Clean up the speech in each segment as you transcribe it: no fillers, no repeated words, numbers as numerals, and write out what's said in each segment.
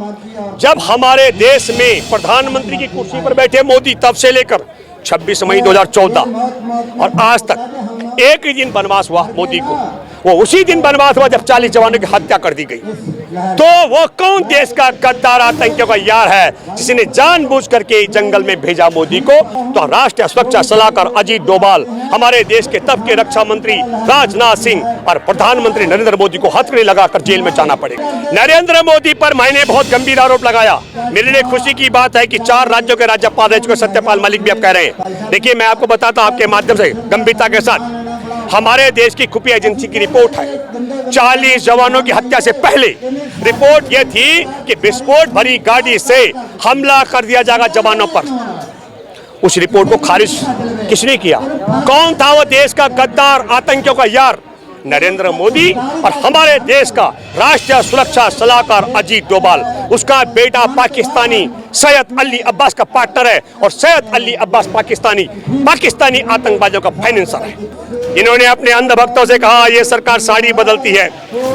जब हमारे देश में प्रधानमंत्री की कुर्सी पर बैठे मोदी, तब से लेकर 26 मई 2014 और आज तक एक ही दिन बनवास हुआ मोदी को। वो उसी दिन बनवास हुआ जब 40 जवानों की हत्या कर दी गई। तो वो कौन देश का गद्दार आतंकियों का यार है जिसने जानबूझ करके जंगल में भेजा मोदी को? तो राष्ट्रीय सुरक्षा सलाहकार अजीत डोभाल, हमारे देश के तब के रक्षा मंत्री राजनाथ सिंह और प्रधानमंत्री नरेंद्र मोदी को हथकड़ी लगाकर जेल में जाना पड़ेगा। नरेंद्र मोदी पर मैंने बहुत गंभीर आरोप लगाया। मेरे लिए खुशी की बात है कि 4 राज्यों के राज्यपाल रह चुके सत्यपाल मलिक भी अब कह रहे हैं। देखिए, मैं आपको बताता हूं आपके माध्यम से गंभीरता के साथ, हमारे देश की खुफिया एजेंसी की रिपोर्ट है 40 जवानों की हत्या से पहले रिपोर्ट यह थी कि विस्फोट भरी गाड़ी से हमला कर दिया जाएगा जवानों पर। उस रिपोर्ट को खारिज किसने किया? कौन था वो देश का गद्दार आतंकियों का यार? नरेंद्र मोदी और हमारे देश का राष्ट्रीय सुरक्षा सलाहकार अजीत डोभाल। उसका बेटा पाकिस्तानी सैयद अली अब्बास का पार्टनर है और सैयद अली अब्बास पाकिस्तानी आतंकवादियों का फाइनेंसर है। इन्होंने अपने अंधभक्तों से कहा ये सरकार साड़ी बदलती है,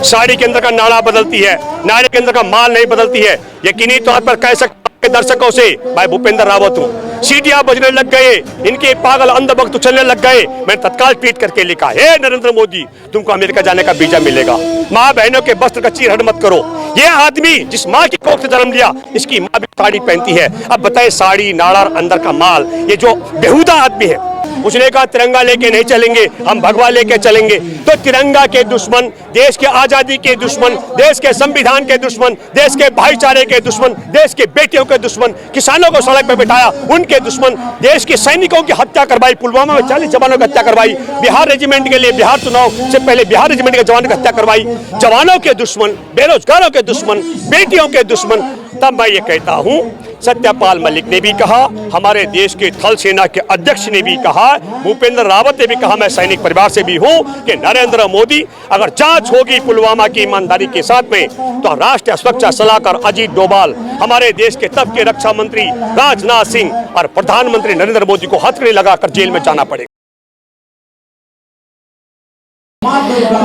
साड़ी के अंदर का नाड़ा बदलती है, नाड़े के अंदर का माल नहीं बदलती है। यकीनी तौर पर कह सकते दर्शकों से मैं भूपेंद्र रावत हूँ। सीटियां बजने लग गए, इनके पागल अंधभक्त चलने लग गए। मैं तत्काल ट्वीट करके लिखा, हे नरेंद्र मोदी, तुमको अमेरिका जाने का वीजा मिलेगा। माँ बहनों के वस्त्र का चीरहरण मत करो। ये आदमी जिस माँ की कोख से जन्म लिया, इसकी माँ भी साड़ी पहनती है। अब बताए साड़ी, नाड़ा, अंदर का माल, ये जो बेहुदा आदमी है, उसने कहा तिरंगा लेके नहीं चलेंगे, हम भगवा लेके चलेंगे। तो तिरंगा के दुश्मन, देश के आजादी के दुश्मन, देश के संविधान के दुश्मन, देश के भाईचारे के दुश्मन, देश के बेटियों के दुश्मन, किसानों को सड़क पर बिठाया उनके दुश्मन, देश के सैनिकों की हत्या करवाई, पुलवामा में 40 जवानों की हत्या करवाई, बिहार रेजिमेंट के लिए बिहार चुनाव से पहले बिहार रेजिमेंट के जवानों की हत्या करवाई, जवानों के दुश्मन, बेरोजगारों के दुश्मन, बेटियों के दुश्मन। तब मैं ये कहता हूं, सत्यपाल मलिक ने भी कहा, हमारे देश के थल सेना के अध्यक्ष ने भी कहा, भूपेंद्र रावत ने भी कहा, मैं सैनिक परिवार से भी हूं, कि नरेंद्र मोदी अगर जांच होगी पुलवामा की ईमानदारी के साथ में, तो राष्ट्रीय सुरक्षा सलाहकार अजीत डोभाल, हमारे देश के तब के रक्षा मंत्री राजनाथ सिंह और प्रधानमंत्री नरेंद्र मोदी को हथकड़ी लगाकर जेल में जाना पड़ेगा।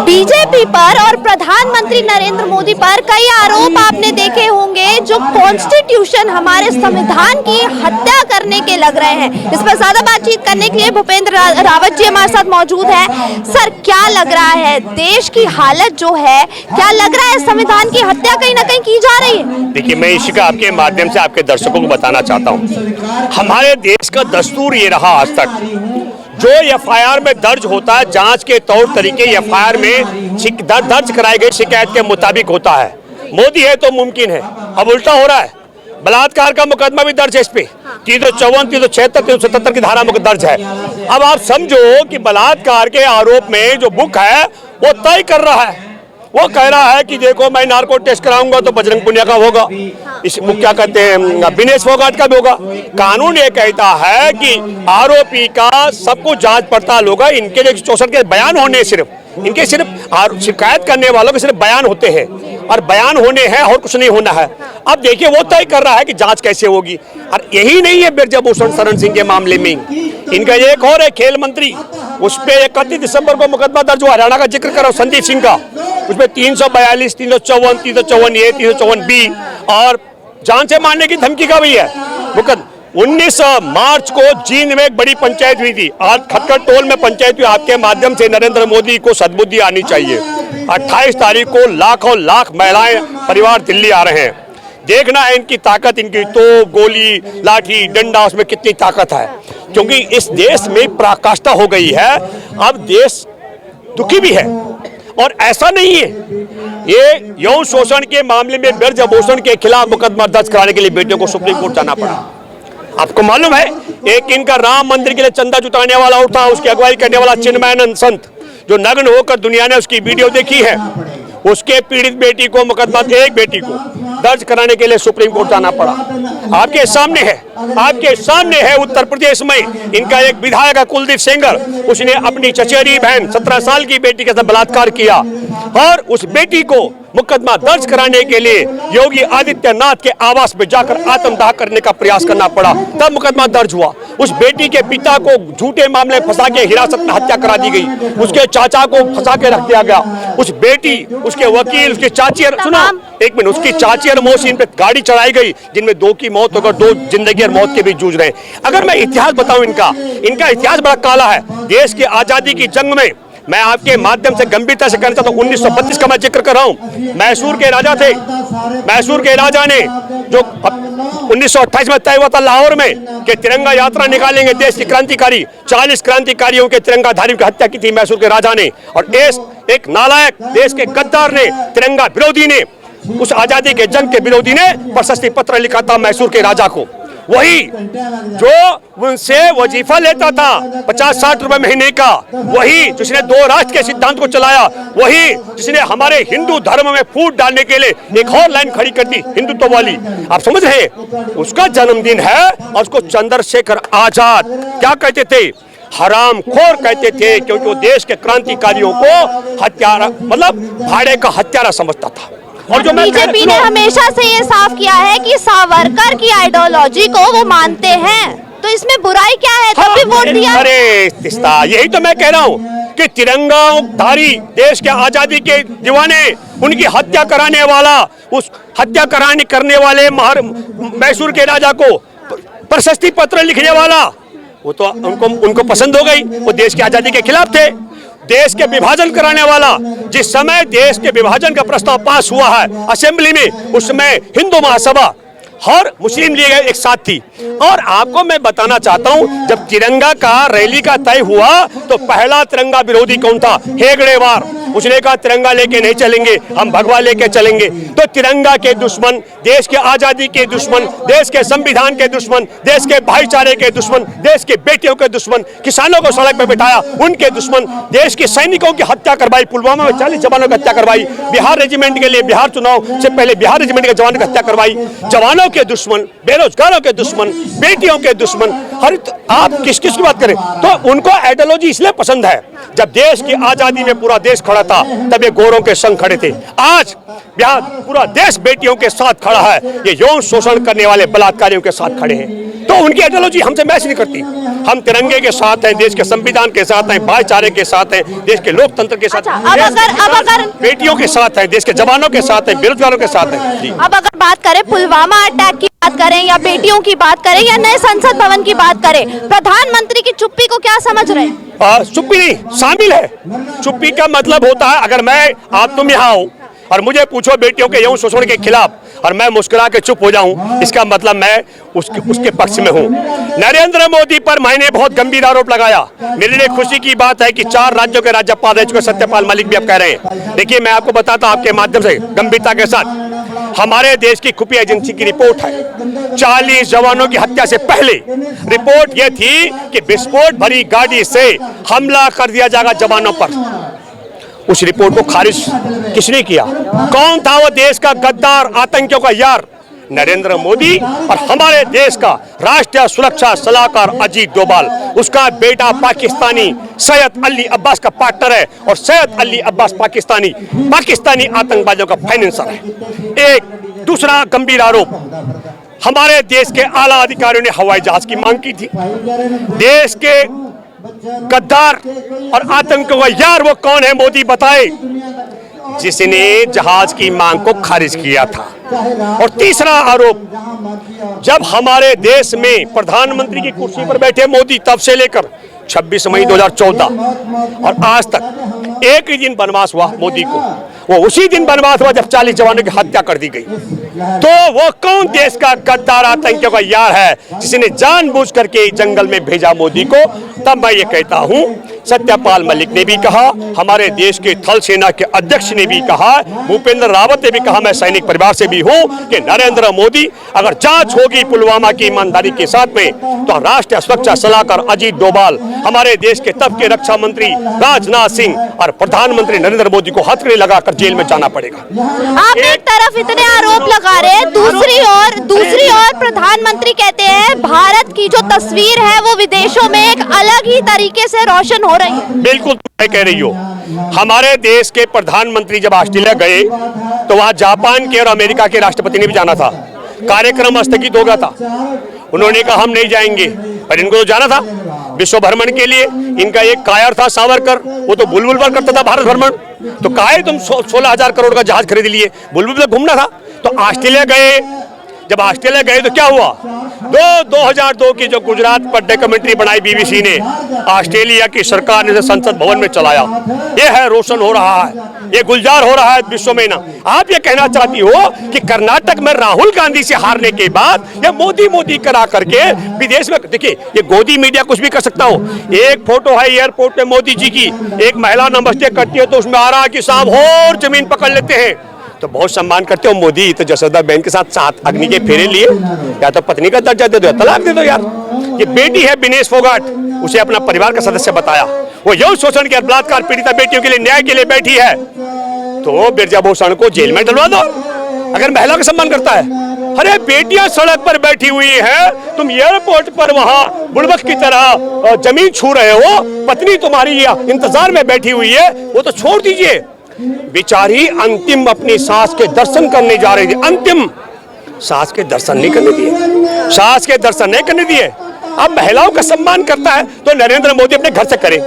बीजेपी पर और प्रधानमंत्री नरेंद्र मोदी पर कई आरोप आपने देखे होंगे जो कॉन्स्टिट्यूशन, हमारे संविधान की हत्या करने के लग रहे हैं। इस पर ज्यादा बातचीत करने के लिए भूपेंद्र रावत जी हमारे साथ मौजूद हैं। सर, क्या लग रहा है देश की हालत जो है, क्या लग रहा है संविधान की हत्या कहीं ना कहीं की जा रही है? देखिए, मैं इसी का आपके माध्यम से आपके दर्शकों को बताना चाहता हूँ, हमारे देश का दस्तूर ये रहा आज तक, जो एफआईआर में दर्ज होता है, जांच के तौर तरीके एफआईआर में दर्ज कराई गई शिकायत के मुताबिक होता है। मोदी है तो मुमकिन है, अब उल्टा हो रहा है। बलात्कार का मुकदमा भी दर्ज है इस पे, 354, 376, 377 की धारा में दर्ज है। अब आप समझो कि बलात्कार के आरोप में जो बुक है वो तय कर रहा है, वो कह रहा है कि देखो मैं नार्को टेस्ट कराऊंगा तो बजरंग पुनिया का होगा, इस क्या कहते हैं विनेश फोगाट का भी होगा। कानून ये कहता है कि आरोपी का सब कुछ जांच पड़ताल होगा। इनके लिए 64 के बयान होने, इनके सिर्फ शिकायत करने वालों के सिर्फ बयान होते हैं और बयान होने हैं और कुछ नहीं होना है। अब देखिए, वो तय कर रहा है कि जांच कैसे होगी। और यही नहीं है ब्रजभूषण शरण सिंह के मामले में, इनका एक और है खेल मंत्री, उस पर 31 दिसंबर को मुकदमा दर्ज हुआ, हरियाणा का जिक्र करो, संदीप सिंह का, उसमें 342, 354, 354A, 354B और जान से मारने की धमकी का भी है मुकदमा। 19 मार्च को जींद में एक बड़ी पंचायत हुई थी, आज खटखर टोल में पंचायत हुई। आपके माध्यम से नरेंद्र मोदी को सद्बुद्धि आनी चाहिए। 28 तारीख को लाखों लाख महिलाएं परिवार दिल्ली आ रहे हैं, देखना है इनकी ताकत, इनकी तो गोली, लाठी, डंडा, उसमें कितनी ताकत है। क्योंकि इस देश में पराकाष्ठा हो गई है, अब देश दुखी भी है। और ऐसा नहीं है, ये यौन शोषण के मामले में ब्रजभूषण के खिलाफ मुकदमा दर्ज कराने के लिए बेटियों को सुप्रीम कोर्ट जाना पड़ा। आपको मालूम है, एक इनका राम मंदिर के लिए चंदा जुटाने वाला उठा, उसकी अगुवाई करने वाला चिन्मयानंद संत, जो नग्न होकर दुनिया ने उसकी वीडियो देखी है, उसके पीड़ित बेटी को मुकदमा, एक बेटी को दर्ज कराने के लिए सुप्रीम कोर्ट जाना पड़ा। आपके सामने है उत्तर प्रदेश में इनका एक विधायक है कुलदीप सेंगर, उसने अपनी चचेरी बहन 17 साल की बेटी के साथ बलात्कार किया और उस बेटी को मुकदमा दर्ज कराने के लिए योगी आदित्यनाथ के आवास में जाकर आत्मदाह करने का प्रयास करना पड़ा, तब मुकदमा दर्ज हुआ। उस बेटी के पिता को झूठे मामले फंसा के हिरासत में हत्या करा दी गई, उसके चाचा को फंसा के रख दिया गया, उस बेटी, उसके वकील, उसकी चाची, सुनो एक मिनट, उसकी चाची और मौसी पे गाड़ी चढ़ाई गई, जिनमें 2 की मौत होकर 2 जिंदगी और मौत के बीच जूझ रहे हैं। अगर मैं इतिहास बताऊं इनका इतिहास बड़ा काला है। देश की आजादी की जंग में मैं आपके माध्यम से गंभीरता से कहना चाहता हूं, 1932 का मैं जिक्र कर रहा हूं। मैसूर के राजा थे, मैसूर के राजा ने जो 1928 में तय हुआ था लाहौर में कि तिरंगा यात्रा निकालेंगे देश के क्रांतिकारी, 40 क्रांतिकारियों के तिरंगाधारियों की हत्या की थी मैसूर के राजा ने। और एक नालायक देश के गद्दार ने, तिरंगा विरोधी ने, उस आजादी के जंग के विरोधी ने प्रशस्ति पत्र लिखा था मैसूर के राजा को। वही जो उनसे वजीफा लेता था 50-60 रुपए महीने का, वही जिसने 2 राष्ट्र के सिद्धांत को चलाया, वही जिसने हमारे हिंदू धर्म में फूट डालने के लिए एक और लाइन खड़ी कर दी हिंदुत्व वाली। आप समझ रहे हैं, उसका जन्मदिन है और उसको चंद्रशेखर आजाद क्या कहते थे? हरामखोर कहते थे, क्योंकि वो देश के क्रांतिकारियों को हत्यारा, मतलब भाड़े का हत्यारा समझता था। और जो बीजेपी ने हमेशा से ये साफ किया है कि सावरकर की आइडियोलॉजी को वो मानते हैं, तो इसमें बुराई क्या है? तब भी वोट दिया। अरे तिस्ता, यही तो मैं कह रहा हूँ कि तिरंगाधारी देश के आजादी के दीवाने, उनकी हत्या कराने वाला, उस हत्या करने वाले मैसूर के राजा को प्रशस्ति पत्र लिखने वाला, वो तो उनको पसंद हो गई, वो देश की आजादी के खिलाफ थे। देश के विभाजन कराने वाला, जिस समय देश के विभाजन का प्रस्ताव पास हुआ है असेंबली में, उस समय हिंदू महासभा और मुस्लिम लीग एक साथ थी। और आपको मैं बताना चाहता हूं, जब तिरंगा का रैली का तय हुआ तो पहला तिरंगा विरोधी कौन था? हेगड़ेवार। उसने कहा तिरंगा लेके नहीं चलेंगे, हम भगवा लेके चलेंगे। तो तिरंगा के दुश्मन, देश के आजादी के दुश्मन, देश के संविधान के दुश्मन, देश के भाईचारे के दुश्मन, देश के बेटियों के दुश्मन, किसानों को सड़क पर बिठाया, उनके दुश्मन, देश के सैनिकों की हत्या करवाई, पुलवामा में 40 जवानों की हत्या करवाई, बिहार रेजिमेंट के लिए बिहार चुनाव से पहले बिहार रेजिमेंट के जवानों की हत्या करवाई, जवानों के दुश्मन, बेरोजगारों के दुश्मन, बेटियों के दुश्मन। हर आप किस किस की बात करें? तो उनको आइडियोलॉजी इसलिए पसंद है, जब देश की आजादी में पूरा देश खड़ा था तब ये गोरों के संग खड़े थे। आज बिहार पूरा देश बेटियों के साथ खड़ा है, ये यौन शोषण करने वाले बलात्कारियों के साथ खड़े हैं। तो उनकी आइडियोलॉजी हमसे मैच नहीं करती। हम तिरंगे के साथ हैं, देश के संविधान के साथ हैं, भाईचारे के साथ हैं, देश के लोकतंत्र के साथ, अब अगर बेटियों के साथ हैं, देश के जवानों के साथ हैं, बेरोजगारों के साथ हैं। अब अगर बात करें पुलवामा अटैक की बात करें, या बेटियों की बात करें, या नए संसद भवन की बात करें, प्रधानमंत्री की चुप्पी को क्या समझ रहे हैं? चुप्पी नहीं, शामिल है। चुप्पी का मतलब होता है, अगर मैं आप तुम यहाँ हो और मुझे पूछो बेटियों के यौन शोषण के खिलाफ और मैं मुस्कुरा के चुप हो जाऊं, इसका मतलब मैं उसके पक्ष में हूं। नरेंद्र मोदी पर मैंने बहुत गंभीर आरोप लगाया। मेरे लिए खुशी की बात है कि 4 राज्यों के राज्यपाल रह चुके सत्यपाल मलिक भी अब कह रहे हैं। देखिए, मैं आपको बताता हूं आपके माध्यम से गंभीरता के साथ, हमारे देश की खुफिया एजेंसी की रिपोर्ट है, 40 जवानों की हत्या से पहले रिपोर्ट यह थी कि विस्फोट भरी गाड़ी से हमला कर दिया जाएगा जवानों पर। उस रिपोर्ट को खारिज किसने किया? कौन था वो देश का गद्दार, आतंकियों का यार? नरेंद्र मोदी। और हमारे देश का राष्ट्रीय सुरक्षा सलाहकार अजीत डोभाल, उसका बेटा पाकिस्तानी सैयद अली अब्बास का पार्टनर है, और सैयद अली अब्बास पाकिस्तानी आतंकवादियों का फाइनेंसर है। एक दूसरा गंभीर आरोप, हमारे देश के आला अधिकारियों ने हवाई जहाज की मांग की थी। देश के गद्दार और आतंकियों का यार वो कौन है? मोदी बताए, जिसने जहाज की मांग को खारिज किया था। और तीसरा आरोप, जब हमारे देश में प्रधानमंत्री की कुर्सी पर बैठे मोदी, तब से लेकर 26 मई 2014 और आज तक एक ही दिन बनवास हुआ मोदी को, वो उसी दिन बनवास हुआ जब 40 जवानों की हत्या कर दी गई। तो वो कौन देश का गद्दार आतंकियों का यार है जिसने जानबूझ करके जंगल में भेजा मोदी को? तब मैं ये कहता हूं, सत्यपाल मलिक ने भी कहा, हमारे देश के थल सेना के अध्यक्ष ने भी कहा, भूपेंद्र रावत ने भी कहा, मैं सैनिक परिवार से भी हूं, कि नरेंद्र मोदी, अगर जांच होगी पुलवामा की ईमानदारी के साथ में, तो राष्ट्रीय सुरक्षा सलाहकार अजीत डोभाल, हमारे देश के तब के रक्षा मंत्री राजनाथ सिंह और प्रधानमंत्री नरेंद्र मोदी को हथकड़ी लगाकर जेल में जाना पड़ेगा। आप एक तरफ इतने आरोप लगा रहे हैं, दूसरी ओर प्रधानमंत्री कहते हैं भारत की जो तस्वीर है वो विदेशों में एक अलग ही तरीके से रोशन हो रही है। बिल्कुल तुम कह रही हो। हमारे देश के प्रधानमंत्री जब ऑस्ट्रेलिया गए तो वहां जापान के और अमेरिका के राष्ट्रपति ने भी जाना था। कार्यक्रम स्थगित हो गया था। उन्होंने कहा हम नहीं जाएंगे, पर इनको तो जाना था विश्व भ्रमण के लिए। इनका एक कायर था सावरकर, वो तो बुलबुल पर करता था भारत भ्रमण। तो काहे तुम 16,000 करोड़ का जहाज खरीद लिए, बुलबुल पर घूमना था। तो ऑस्ट्रेलिया गए, जब ऑस्ट्रेलिया गए तो क्या हुआ, 2002 की जो गुजरात पर डॉक्यूमेंट्री बनाई बीबीसी ने, ऑस्ट्रेलिया की सरकार ने संसद भवन में चलाया। ये है रोशन हो रहा है, ये गुलजार हो रहा है विश्व में ना। आप ये कहना चाहती हो कि कर्नाटक में राहुल गांधी से हारने के बाद ये मोदी करा करके विदेश में, देखिए ये गोदी मीडिया कुछ भी कर सकता हो। एक फोटो है एयरपोर्ट पे मोदी जी की, एक महिला नमस्ते करती है तो उसमें आ रहा है कि साहब और जमीन पकड़ लेते हैं, तो बहुत सम्मान करते हो। मोदी तो जसोदा बहन के साथ 7 अग्नि के फेरे लिए, या तो पत्नी का दर्जा दे दो या तलाक दे दो यार। ये बेटी है विनेश फोगाट, उसे अपना परिवार का सदस्य बताया, वो यौन शोषण के बलात्कार पीड़िता बेटियों के लिए न्याय के लिए बैठी है, तो बिरजा भूषण को जेल में डलवा दो अगर महिला का सम्मान करता है। अरे बेटियां सड़क पर बैठी हुई है, तुम एयरपोर्ट पर वहां बुड़बक की तरह जमीन छू रहे हो, पत्नी तुम्हारी इंतजार में बैठी हुई है, वो तो छोड़ दीजिए। बेचारी अंतिम अपनी सास के दर्शन करने जा रही थी, अंतिम सास के दर्शन नहीं करने दिए, सास के दर्शन नहीं करने दिए। अब महिलाओं का सम्मान करता है तो नरेंद्र मोदी अपने घर से करे।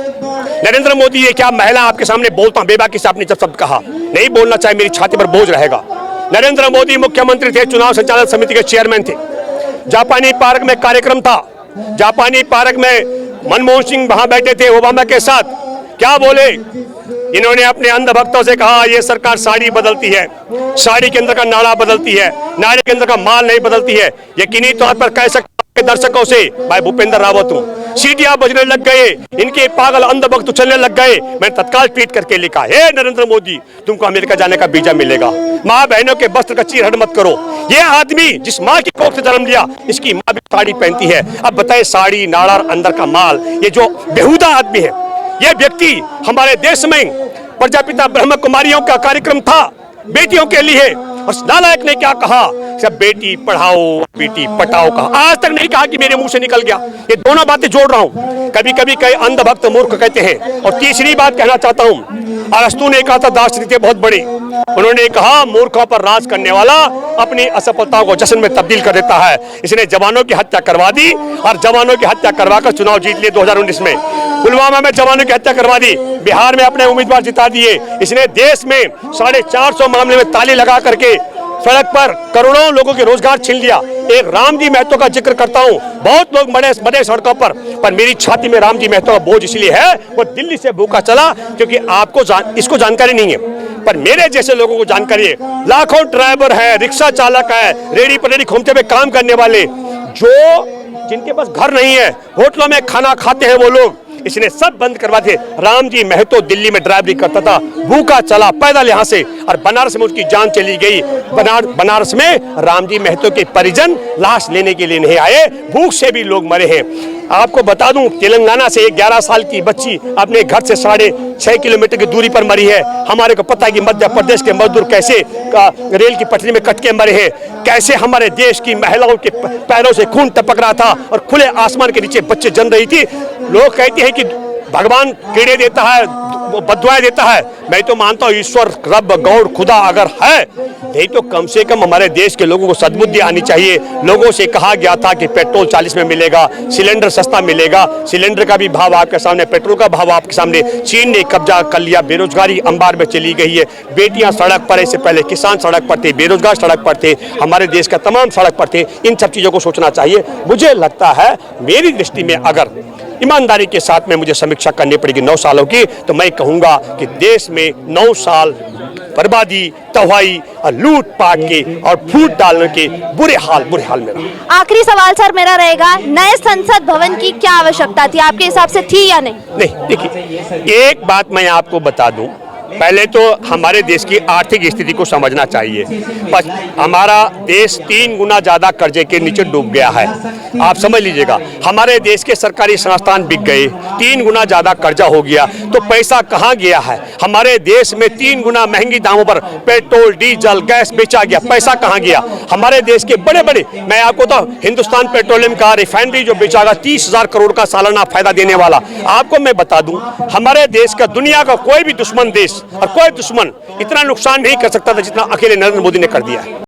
नरेंद्र मोदी ये क्या महिला आपके सामने बोलता हूं, बेबाकी से आपने जब शब्द कहा, नहीं बोलना चाहिए, मेरी छाती पर बोझ रहेगा। नरेंद्र मोदी मुख्यमंत्री थे, चुनाव संचालन समिति के चेयरमैन थे। जापानी पार्क में कार्यक्रम था, जापानी पार्क में मनमोहन सिंह वहां बैठे थे ओबामा के साथ, क्या बोले इन्होंने अपने अंधभक्तों से कहा ये सरकार साड़ी बदलती है, साड़ी के अंदर का नाड़ा बदलती है, नाड़े के अंदर का माल नहीं बदलती है। यकीनी तौर पर कह सकते दर्शकों से भाई भूपेंद्र रावत हूं, सीटियां बजने लग गए, इनके पागल अंधभक्त चलने लग गए। मैंने तत्काल ट्वीट करके लिखा, हे नरेंद्र मोदी तुमको अमेरिका जाने का वीजा मिलेगा, माँ बहनों के वस्त्र का चीरहरण मत करो। ये आदमी जिस माँ की कोख से जन्म लिया, इसकी माँ भी साड़ी पहनती है। अब बताए साड़ी नाड़ा अंदर का माल, ये जो बेहुदा आदमी है, ये व्यक्ति हमारे देश में प्रजापिता ब्रह्म कुमारियों का कार्यक्रम था बेटियों के लिए, और नालायक ने क्या कहा, सब बेटी पढ़ाओ बेटी पटाओ कहा, आज तक नहीं कहा कि मेरे मुंह से निकल गया। ये दोनों बातें जोड़ रहा हूं, कभी कभी कई अंधभक्त मूर्ख कहते हैं। और तीसरी बात कहना चाहता हूं, अरस्तु ने कहा था दार्शनिक बहुत बड़े, उन्होंने कहा मूर्खों पर राज करने वाला अपनी असफलताओं को जश्न में तब्दील कर देता है। इसने जवानों की हत्या करवा दी और जवानों की हत्या करवाकर चुनाव जीत लिए 2019 में। पुलवामा में जवानों की हत्या करवा दी, बिहार में अपने उम्मीदवार जिता दिए। इसने देश में 450 मामले में ताली लगा करके सड़क पर करोड़ों लोगों के रोजगार छीन लिया। एक रामजी महतो का जिक्र करता हूं, बहुत लोग मरे सड़कों पर मेरी छाती में रामजी महतो का बोझ इसलिए है, वो दिल्ली से भूखा चला क्योंकि आपको इसको जानकारी नहीं है, पर मेरे जैसे लोगों को जानकारी है। लाखों ड्राइवर है, रिक्शा चालक है, रेडी पटरी घूमते हुए काम करने वाले, जो जिनके पास घर नहीं है, होटलों में खाना खाते हैं वो लोग, इसने सब बंद करवा दिए। रामजी महतो दिल्ली में ड्राइवरी करता था, भूखा चला पैदल यहाँ से, और बनारस में उसकी जान चली गई। बनारस में रामजी महतो के परिजन लाश लेने के लिए नहीं आए, भूख से भी लोग मरे हैं। आपको बता दूं, तेलंगाना से एक 11 साल की बच्ची अपने घर से 6.5 किलोमीटर की दूरी पर मरी है। हमारे को पता है कि मध्य प्रदेश के मजदूर कैसे रेल की पटरी में कट के मरे हैं, कैसे हमारे देश की महिलाओं के पैरों से खून टपक रहा था और खुले आसमान के नीचे बच्चे जन रही थी। लोग कहते हैं कि भगवान कीड़े देता है, वो बददुआएं देता है। मैं तो मानता हूँ ईश्वर रब गौर खुदा अगर है, नहीं तो कम से कम हमारे देश के लोगों को सद्बुद्धि आनी चाहिए। लोगों से कहा गया था कि पेट्रोल 40 में मिलेगा, सिलेंडर सस्ता मिलेगा, सिलेंडर का भी भाव आपके सामने, पेट्रोल का भाव आपके सामने। चीन ने कब्जा कर लिया, बेरोजगारी अंबार में चली गई है। बेटियां सड़क पर, इससे पहले किसान सड़क पर थे, बेरोजगार सड़क पर थे, हमारे देश का तमाम सड़क पर थे। इन सब चीजों को सोचना चाहिए। मुझे लगता है मेरी दृष्टि में अगर ईमानदारी के साथ में मुझे समीक्षा करनी पड़ेगी 9 सालों की, तो मैं कहूंगा कि देश में 9 साल बर्बादी, तबाही और लूटपाट के और फूट डालने के बुरे हाल में रहा। आखिरी सवाल सर मेरा रहेगा, नए संसद भवन की क्या आवश्यकता थी, आपके हिसाब से थी या नहीं? नहीं, देखिए एक बात मैं आपको बता दूं, पहले तो हमारे देश की आर्थिक स्थिति को समझना चाहिए। हमारा देश 3 गुना ज्यादा कर्जे के नीचे डूब गया है। आप समझ लीजिएगा, हमारे देश के सरकारी संस्थान बिक गए, 3 गुना ज्यादा कर्जा हो गया, तो पैसा कहाँ गया है? हमारे देश में 3 गुना महंगी दामों पर पेट्रोल, डीजल, गैस बेचा गया, पैसा कहाँ गया? हमारे देश के बड़े बड़े, मैं आपको तो हिंदुस्तान पेट्रोलियम का रिफाइनरी जो बेचागा 30,000 करोड़ का सालाना फायदा देने वाला, आपको मैं बता दूं, हमारे देश का दुनिया का कोई भी दुश्मन देश और कोई दुश्मन इतना नुकसान नहीं कर सकता था जितना अकेले नरेंद्र मोदी ने कर दिया है।